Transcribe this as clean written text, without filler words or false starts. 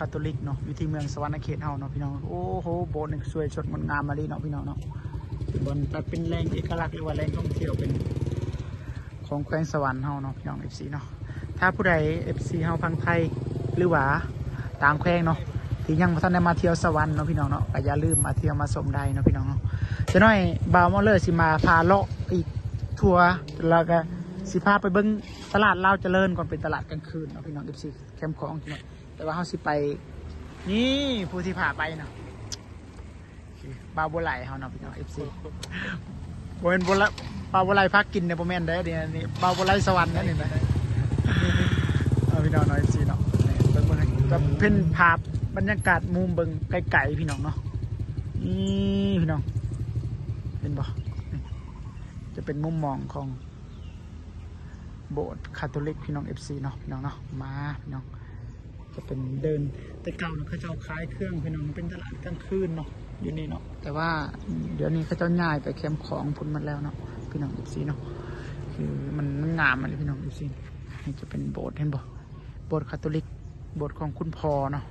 คาทอลิกเนาะอยู่ที่เมืองสวรรณเขตเฮาเนาะพี่น้องโอ้โหโบสถ์นี่สวยสดงดงามมาดีเนาะพี่น้องเนาะบนแต่เป็นแหล่งเอกลักษณ์หรือว่าแหล่งท่องเที่ยวเป็นของแขวงสวรรค์เฮาเนาะพี่น้อง FC เนาะถ้าผู้ใด FC เฮาฟังไทยหรือว่าต่างแขวงเนาะที่ยังบ่ทันได้มาเที่ยวสวรรค์เนาะพี่น้องเนาะก็อย่าลืมมาเที่ยวมาชมได้เนาะพี่น้องเนาะจะน้อยบ่าวมอเลอร์สิมาพาเลาะอีกทัวร์แล้วก็สิพาไปเบิ่งตลาดลาวเจริญก่อนเป็นตลาดกลางคืนเนาะพี่น้อง FC แคมป์ของพี่น้องแต่ว่าเฮาสิไปนี่ผู้ที่พาไปเนาะบาวบัวไหลเฮาเนาะพี่น้อง FC บ่เป็นบัวละบาวบัวไหลพักกินเนี่ยบ่แม่นเด้อเดี๋ยวนี้บาวบัวไหลสวรรค์นั่นนี่นะพี่น้องเนาะ FC เนาะเบิ่งก็เพิ่นภาพบรรยากาศมุมเบิ่งไกลๆพี่น้องเนาะนี่พี่น้องเห็นบ่จะเป็นมุมมองของโบสถ์คาทอลิกพี่น้อง FC เนาะพี่น้องเนาะมาพี่น้องจะเป็นเดินแต่เก่าเนาะเขาเจ้าขายเครื่องพี่น้องเป็นตลาดกลางคืนเนาะอยู่นี่เนาะแต่ว่าเดี๋ยวนี้เขาเจ้าย้ายไปแคมป์ของพุ่นมันแล้วเนาะพี่น้อง FC เนาะคือมันงามมันเลยพี่น้อง FC นี่จะเป็นโบสถ์เห็นบ่โบสถ์คาทอลิกโบสถ์ของคุณพ่อเนาะ